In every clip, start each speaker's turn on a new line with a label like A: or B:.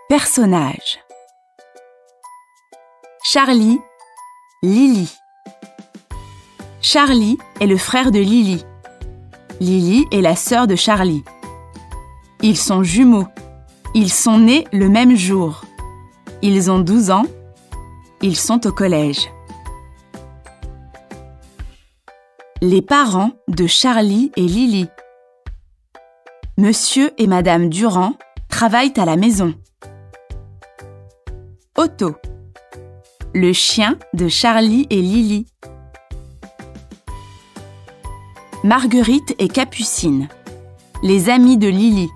A: Personnages. Charlie, Lily. Charlie est le frère de Lily. Lily est la sœur de Charlie. Ils sont jumeaux. Ils sont nés le même jour. Ils ont 12 ans. Ils sont au collège. Les parents de Charlie et Lily. Monsieur et Madame Durand travaillent à la maison. Otto, le chien de Charlie et Lily. Marguerite et Capucine, les amies de Lily.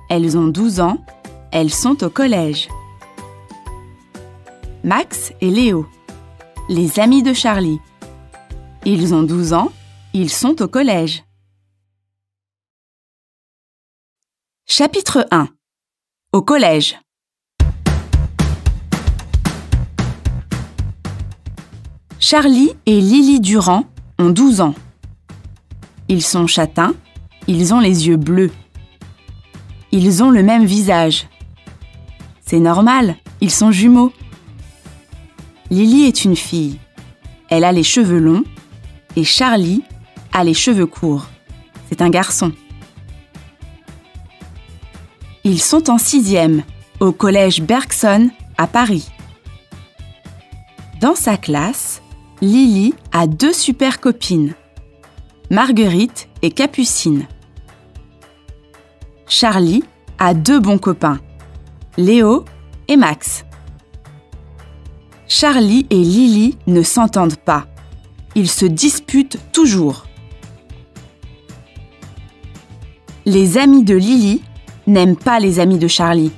A: Elles ont 12 ans, elles sont au collège. Max et Léo, les amis de Charlie. Ils ont 12 ans, ils sont au collège. Chapitre 1. Au collège. Charlie et Lily Durand ont 12 ans. Ils sont châtains, ils ont les yeux bleus. Ils ont le même visage. C'est normal, ils sont jumeaux. Lily est une fille. Elle a les cheveux longs et Charlie a les cheveux courts. C'est un garçon. Ils sont en 6e, au collège Bergson à Paris. Dans sa classe, Lily a 2 super copines, Marguerite et Capucine. Charlie a 2 bons copains, Léo et Max. Charlie et Lily ne s'entendent pas. Ils se disputent toujours. Les amis de Lily n'aiment pas les amis de Charlie.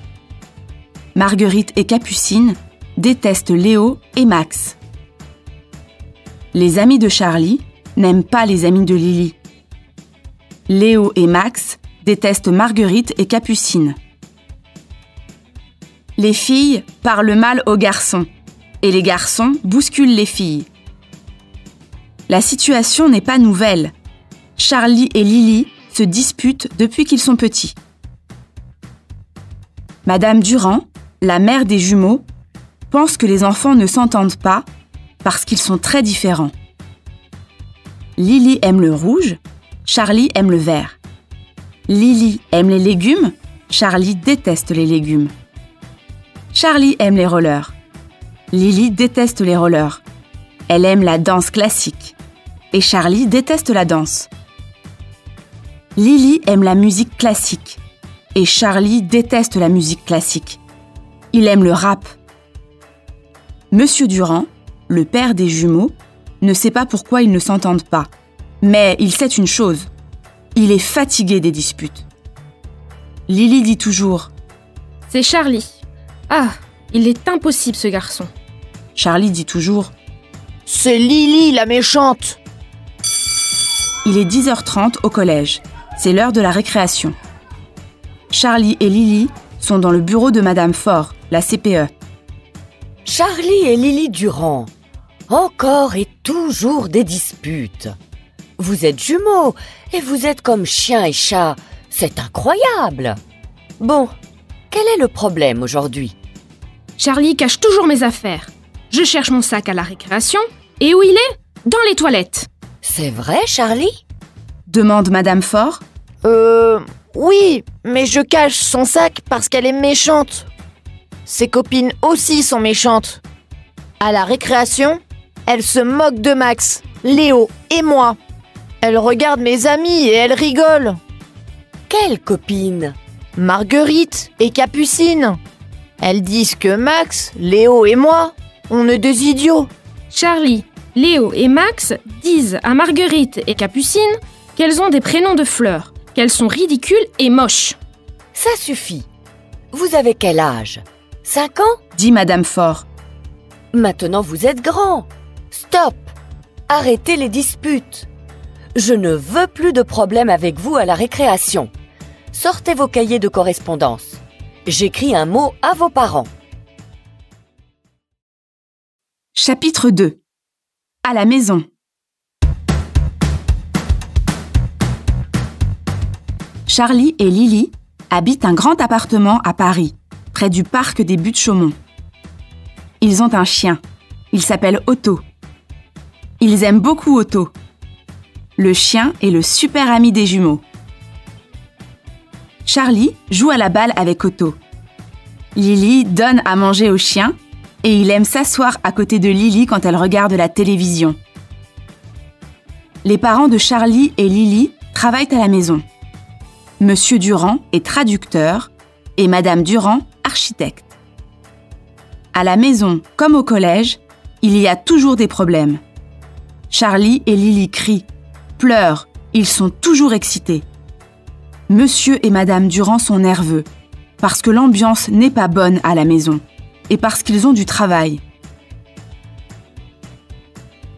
A: Marguerite et Capucine détestent Léo et Max. Les amis de Charlie n'aiment pas les amis de Lily. Léo et Max détestent Marguerite et Capucine. Les filles parlent mal aux garçons et les garçons bousculent les filles. La situation n'est pas nouvelle. Charlie et Lily se disputent depuis qu'ils sont petits. Madame Durand, la mère des jumeaux, pense que les enfants ne s'entendent pas parce qu'ils sont très différents. Lily aime le rouge, Charlie aime le vert. Lily aime les légumes, Charlie déteste les légumes. Charlie aime les rollers. Lily déteste les rollers. Elle aime la danse classique. Et Charlie déteste la danse. Lily aime la musique classique. Et Charlie déteste la musique classique. Il aime le rap. Monsieur Durand, le père des jumeaux, ne sait pas pourquoi ils ne s'entendent pas. Mais il sait une chose. Il est fatigué des disputes. Lily dit toujours «
B: C'est Charlie. Ah, il est impossible ce garçon. »
A: Charlie dit toujours
C: « C'est Lily la méchante !»
A: Il est 10h30 au collège. C'est l'heure de la récréation. Charlie et Lily sont dans le bureau de Madame Faure, la CPE.
D: Charlie et Lily Durand. Encore et toujours des disputes. Vous êtes jumeaux et vous êtes comme chien et chat. C'est incroyable. Bon, quel est le problème aujourd'hui?
B: Charlie cache toujours mes affaires. Je cherche mon sac à la récréation. Et où il est? Dans les toilettes.
D: C'est vrai, Charlie?
A: Demande Madame Faure.
C: Oui, mais je cache son sac parce qu'elle est méchante. Ses copines aussi sont méchantes. À la récréation, elle se moque de Max, Léo et moi. Elle regarde mes amis et elle rigole.
D: Quelle copine?
C: Marguerite et Capucine. Elles disent que Max, Léo et moi, on est des idiots.
B: Charlie, Léo et Max disent à Marguerite et Capucine qu'elles ont des prénoms de fleurs, qu'elles sont ridicules et moches.
D: Ça suffit. Vous avez quel âge? 5 ans?
A: Dit Madame Faure.
D: Maintenant vous êtes grands. Stop! Arrêtez les disputes. Je ne veux plus de problèmes avec vous à la récréation. Sortez vos cahiers de correspondance. J'écris un mot à vos parents.
A: Chapitre 2. À la maison. Charlie et Lily habitent un grand appartement à Paris, près du parc des Buttes-Chaumont. Ils ont un chien. Il s'appelle Otto. Ils aiment beaucoup Otto. Le chien est le super ami des jumeaux. Charlie joue à la balle avec Otto. Lily donne à manger au chien et il aime s'asseoir à côté de Lily quand elle regarde la télévision. Les parents de Charlie et Lily travaillent à la maison. Monsieur Durand est traducteur et Madame Durand architecte. À la maison comme au collège, il y a toujours des problèmes. Charlie et Lily crient, pleurent, ils sont toujours excités. Monsieur et Madame Durand sont nerveux parce que l'ambiance n'est pas bonne à la maison et parce qu'ils ont du travail.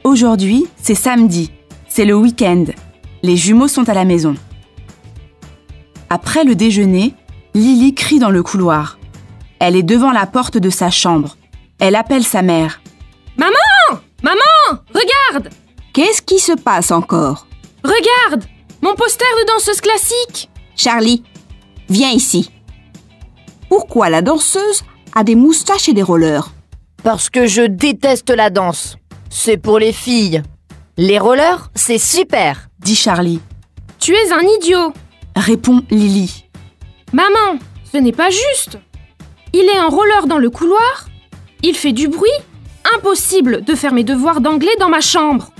A: Aujourd'hui, c'est samedi, c'est le week-end. Les jumeaux sont à la maison. Après le déjeuner, Lily crie dans le couloir. Elle est devant la porte de sa chambre. Elle appelle sa mère.
B: « Maman! Maman! Regarde!
E: Qu'est-ce qui se passe encore?
B: Regarde! Mon poster de danseuse classique!
E: Charlie, viens ici. Pourquoi la danseuse a des moustaches et des rollers?
C: Parce que je déteste la danse. C'est pour les filles. Les rollers, c'est super,
A: Dit Charlie.
B: Tu es un idiot!
A: Répond Lily.
B: Maman, ce n'est pas juste! Il est en roller dans le couloir, il fait du bruit, impossible de faire mes devoirs d'anglais dans ma chambre.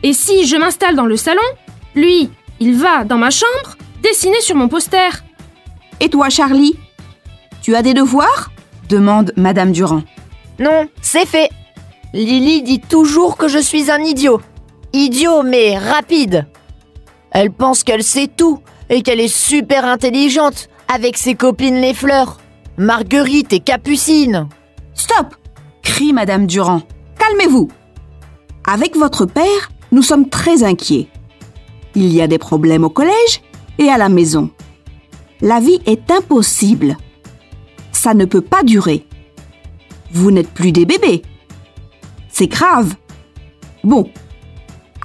B: Et si je m'installe dans le salon, lui, il va dans ma chambre dessiner sur mon poster.
E: Et toi, Charlie? Tu as des devoirs?
A: Demande Madame Durand.
C: Non, c'est fait. Lily dit toujours que je suis un idiot. Idiot, mais rapide. Elle pense qu'elle sait tout et qu'elle est super intelligente avec ses copines les fleurs, Marguerite et Capucine.
E: Stop!
A: Crie Madame Durand.
E: Calmez-vous. Avec votre père, nous sommes très inquiets. Il y a des problèmes au collège et à la maison. La vie est impossible. Ça ne peut pas durer. Vous n'êtes plus des bébés. C'est grave. Bon,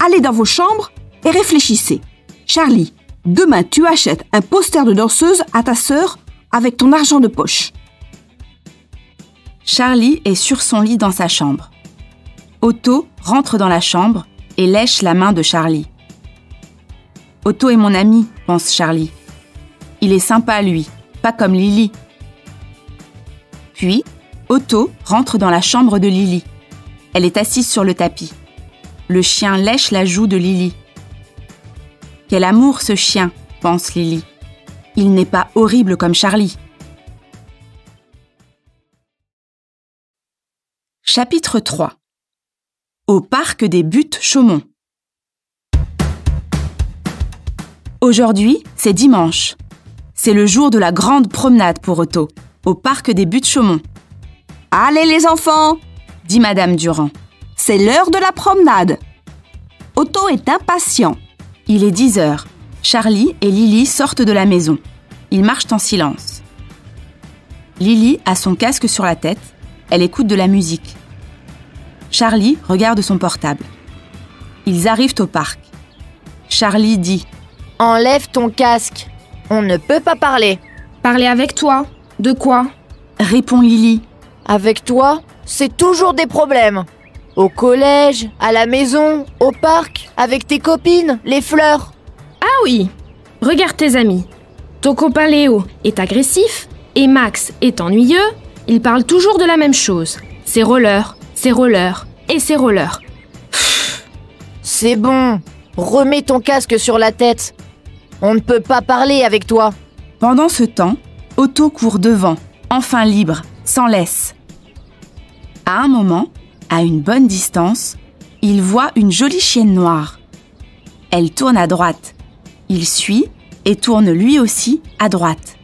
E: allez dans vos chambres et réfléchissez. Charlie, demain tu achètes un poster de danseuse à ta sœur avec ton argent de poche.
A: Charlie est sur son lit dans sa chambre. Otto rentre dans la chambre et lèche la main de Charlie. Otto est mon ami, pense Charlie. Il est sympa, lui, pas comme Lily. Puis, Otto rentre dans la chambre de Lily. Elle est assise sur le tapis. Le chien lèche la joue de Lily. Quel amour ce chien, pense Lily. Il n'est pas horrible comme Charlie. Chapitre 3. Au parc des Buttes-Chaumont. Aujourd'hui, c'est dimanche. C'est le jour de la grande promenade pour Otto, au parc des Buttes-Chaumont.
E: Allez les enfants,
A: dit Madame Durand.
E: c'est l'heure de la promenade. Otto est impatient.
A: Il est 10 heures. Charlie et Lily sortent de la maison. Ils marchent en silence. Lily a son casque sur la tête. Elle écoute de la musique. Charlie regarde son portable. Ils arrivent au parc. Charlie dit
C: « Enlève ton casque. On ne peut pas parler.
B: Parler avec toi? De quoi? »
A: répond Lily.
C: « Avec toi, c'est toujours des problèmes. Au collège, à la maison, au parc, avec tes copines, les fleurs. »
B: Ah oui! Regarde tes amis. Ton copain Léo est agressif et Max est ennuyeux. Ils parlent toujours de la même chose. C'est roller, c'est roller et c'est roller.
C: C'est bon. Remets ton casque sur la tête. On ne peut pas parler avec toi.
A: Pendant ce temps, Otto court devant, enfin libre, sans laisse. À un moment, à une bonne distance, il voit une jolie chienne noire. Elle tourne à droite. Il suit et tourne lui aussi à droite.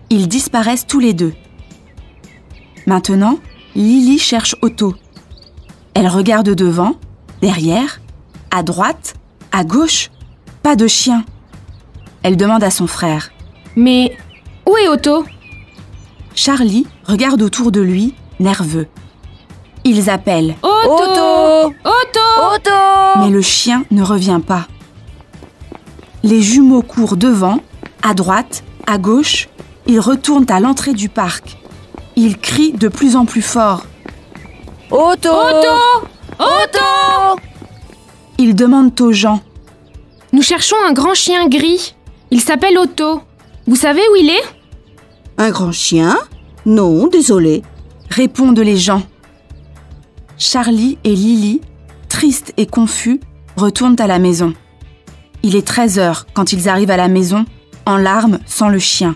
A: Ils disparaissent tous les deux. Maintenant, Lily cherche Otto. Elle regarde devant, derrière, à droite, à gauche. Pas de chien. Elle demande à son frère.
B: Mais où est Otto?
A: Charlie regarde autour de lui, nerveux. Ils appellent.
B: Otto! Otto!
C: Otto!
A: Mais le chien ne revient pas. Les jumeaux courent devant, à droite, à gauche. Ils retournent à l'entrée du parc. Ils crient de plus en plus fort.
C: Otto!
B: Otto! Otto!
A: Ils demandent aux gens.
B: Nous cherchons un grand chien gris. Il s'appelle Otto. Vous savez où il est?
E: Un grand chien? Non, désolé.
A: Répondent les gens. Charlie et Lily, tristes et confus, retournent à la maison. Il est 13h quand ils arrivent à la maison, en larmes, sans le chien.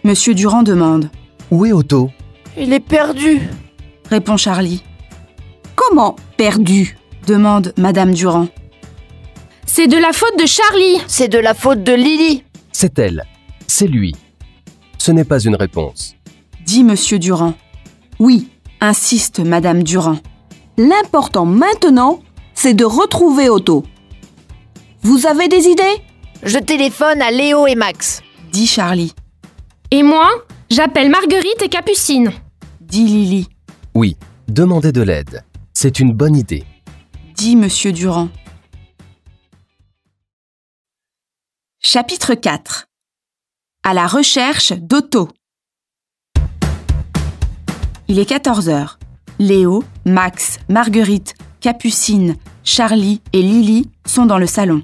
A: Monsieur Durand demande.
F: Où est Otto?
C: Il est perdu.
A: Répond Charlie.
E: Comment perdu?
A: Demande Madame Durand.
B: C'est de la faute de Charlie.
C: C'est de la faute de Lily.
F: C'est elle. C'est lui. Ce n'est pas une réponse.
A: Dit Monsieur Durand.
E: Oui,
A: Insiste Madame Durand.
E: l'important maintenant, c'est de retrouver Otto. Vous avez des idées?
C: Je téléphone à Léo et Max.
A: Dit Charlie.
B: Et moi, j'appelle Marguerite et Capucine.
A: Dit Lily.
F: Oui, demandez de l'aide. C'est une bonne idée.
A: Dit Monsieur Durand. Chapitre 4. À la recherche d'Otto. Il est 14h. Léo, Max, Marguerite, Capucine, Charlie et Lily sont dans le salon.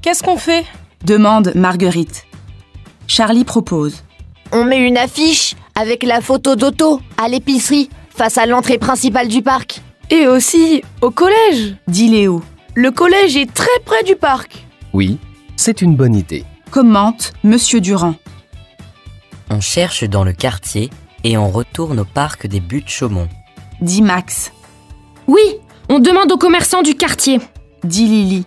B: Qu'est-ce qu'on fait?
A: Demande Marguerite. Charlie propose.
C: On met une affiche avec la photo d'Otto à l'épicerie face à l'entrée principale du parc.
G: Et aussi au collège.
A: Dit Léo.
G: Le collège est très près du parc.
F: Oui, c'est une bonne idée.
A: Commente Monsieur Durand.
H: On cherche dans le quartier et on retourne au parc des Buttes-Chaumont.
A: Dit Max.
B: Oui, on demande aux commerçants du quartier.
A: Dit Lily.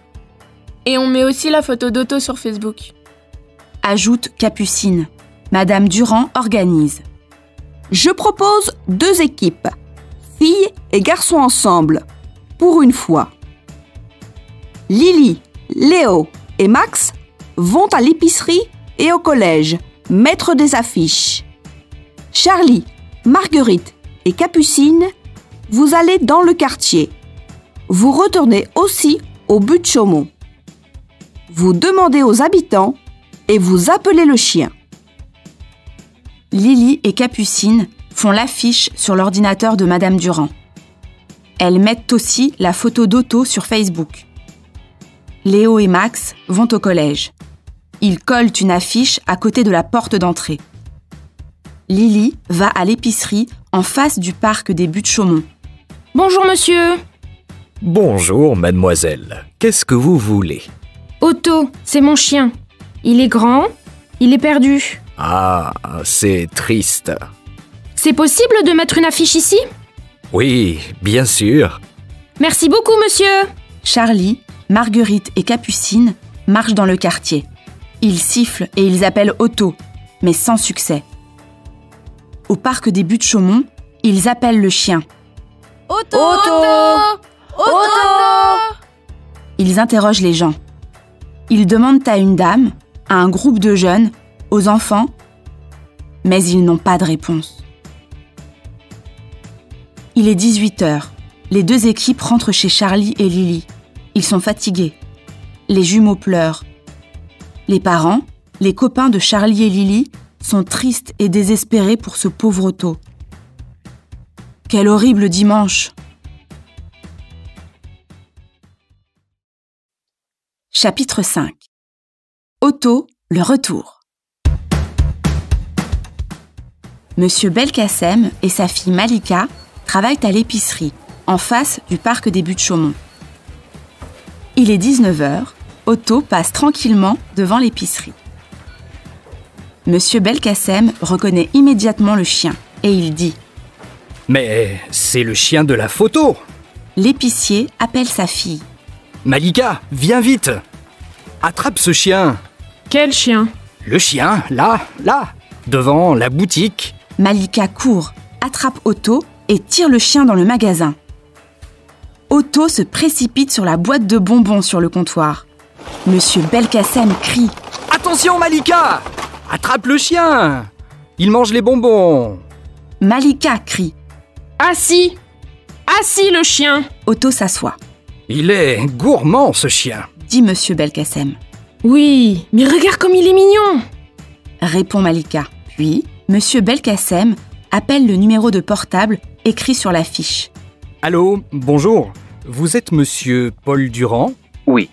G: Et on met aussi la photo d'Otto sur Facebook.
A: Ajoute Capucine. Madame Durand organise.
E: Je propose 2 équipes, filles et garçons ensemble, pour une fois. Lily, Léo et Max vont à l'épicerie et au collège mettre des affiches. Charlie, Marguerite et Capucine, vous allez dans le quartier. Vous retournez aussi au Buttes-Chaumont. Vous demandez aux habitants et vous appelez le chien.
A: Lily et Capucine font l'affiche sur l'ordinateur de Madame Durand. Elles mettent aussi la photo d'Otto sur Facebook. Léo et Max vont au collège. Ils collent une affiche à côté de la porte d'entrée. Lily va à l'épicerie en face du parc des Buttes-Chaumont.
B: Bonjour monsieur.
I: Bonjour, mademoiselle. Qu'est-ce que vous voulez?
B: Otto, c'est mon chien. Il est grand, il est perdu.
I: Ah, c'est triste.
B: C'est possible de mettre une affiche ici?
I: Oui, bien sûr.
B: Merci beaucoup monsieur.
A: Charlie, Marguerite et Capucine marchent dans le quartier. Ils sifflent et ils appellent Otto, mais sans succès. Au parc des Buttes-Chaumont, ils appellent le chien.
G: Otto!
A: Ils interrogent les gens. Ils demandent à une dame, à un groupe de jeunes, aux enfants, mais ils n'ont pas de réponse. Il est 18h. Les 2 équipes rentrent chez Charlie et Lily. Ils sont fatigués. Les jumeaux pleurent. Les parents, les copains de Charlie et Lily, sont tristes et désespérés pour ce pauvre Otto. Quel horrible dimanche! Chapitre 5. Otto, le retour. Monsieur Belkacem et sa fille Malika travaillent à l'épicerie, en face du parc des Buttes-Chaumont. Il est 19h, Otto passe tranquillement devant l'épicerie. Monsieur Belkacem reconnaît immédiatement le chien et il dit «
I: Mais c'est le chien de la photo.
A: L'épicier appelle sa fille.
I: Malika, viens vite. Attrape ce chien.
B: Quel chien?
I: Le chien, là, devant la boutique.
A: Malika court, attrape Otto et tire le chien dans le magasin. Otto se précipite sur la boîte de bonbons sur le comptoir. Monsieur Belkacem crie
I: « Attention Malika! Attrape le chien! Il mange les bonbons. »
A: Malika crie.
B: Assis! Assis le chien!
A: Otto s'assoit.
I: « Il est gourmand ce chien. »
A: Dit Monsieur Belkacem.
B: Oui, mais regarde comme il est mignon!
A: répond Malika. Puis, Monsieur Belkacem appelle le numéro de portable écrit sur la fiche.
I: Allô, bonjour. Vous êtes Monsieur Paul Durand?
J: Oui.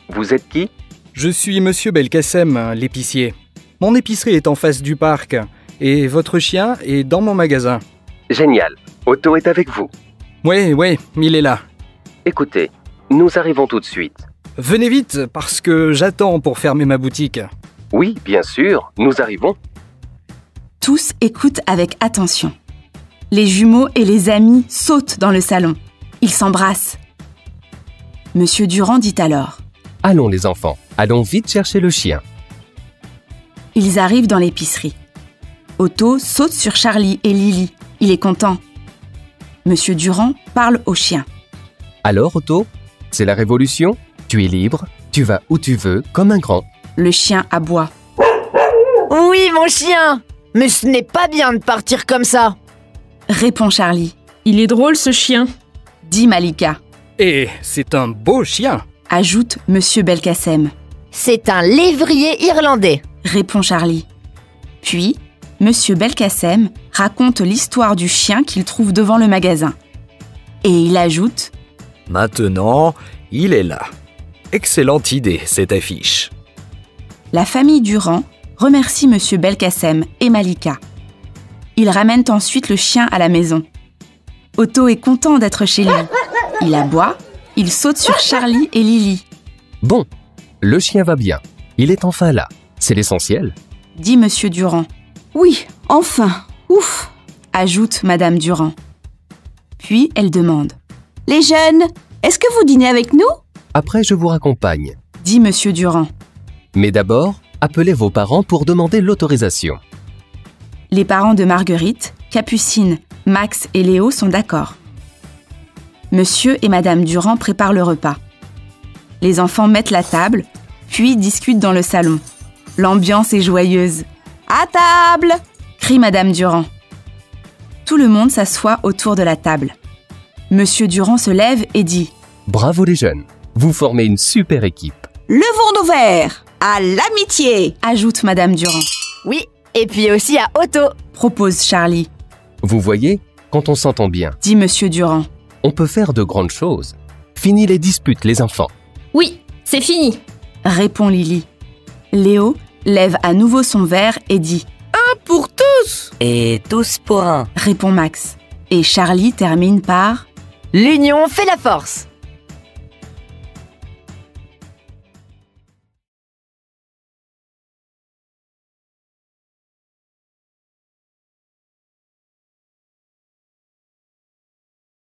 J: Vous êtes qui?
I: Je suis Monsieur Belkacem, l'épicier. Mon épicerie est en face du parc et votre chien est dans mon magasin.
J: Génial. Otto est avec vous.
I: Ouais, il est là.
J: Écoutez, nous arrivons tout de suite.
I: Venez vite parce que j'attends pour fermer ma boutique.
J: Oui, bien sûr, nous arrivons.
A: Tous écoutent avec attention. Les jumeaux et les amis sautent dans le salon. Ils s'embrassent. Monsieur Durand dit alors:
F: Allons les enfants, allons vite chercher le chien.
A: Ils arrivent dans l'épicerie. Otto saute sur Charlie et Lily. Il est content. Monsieur Durand parle au chien.
F: Alors Otto, c'est la révolution? Tu es libre, tu vas où tu veux, comme un grand.
A: Le chien aboie.
C: Oui, mon chien! Mais ce n'est pas bien de partir comme ça.
A: Répond Charlie.
B: Il est drôle ce chien.
A: Dit Malika.
I: Et c'est un beau chien.
A: Ajoute Monsieur Belkacem.
C: C'est un lévrier irlandais.
A: Répond Charlie. Puis, Monsieur Belkacem raconte l'histoire du chien qu'il trouve devant le magasin. Et il ajoute:
K: Maintenant, il est là. Excellente idée, cette affiche.
A: La famille Durand remercie Monsieur Belkacem et Malika. Ils ramènent ensuite le chien à la maison. Otto est content d'être chez lui. Il aboie, il saute sur Charlie et Lily.
F: Bon, le chien va bien. Il est enfin là. C'est l'essentiel.
A: Dit Monsieur Durand.
E: Oui, enfin. Ouf.
A: Ajoute Madame Durand. Puis elle demande:
E: Les jeunes, est-ce que vous dînez avec nous?
F: Après, je vous raccompagne.
A: Dit Monsieur Durand.
F: Mais d'abord, appelez vos parents pour demander l'autorisation.
A: Les parents de Marguerite, Capucine, Max et Léo sont d'accord. Monsieur et Madame Durand préparent le repas. Les enfants mettent la table, puis discutent dans le salon. L'ambiance est joyeuse. « À table !» crie Madame Durand. Tout le monde s'assoit autour de la table. Monsieur Durand se lève et dit:
F: Bravo les jeunes, vous formez une super équipe.
E: Levons nos verres à l'amitié,
A: ajoute Madame Durand.
C: Oui, et puis aussi à Otto,
A: propose Charlie.
F: Vous voyez, quand on s'entend bien,
A: dit Monsieur Durand,
F: on peut faire de grandes choses. Fini les disputes, les enfants.
B: Oui, c'est fini,
A: répond Lily. Léo lève à nouveau son verre et dit:
G: Un pour tous!
H: Et tous pour un,
A: répond Max. Et Charlie termine par:
C: L'union fait la force.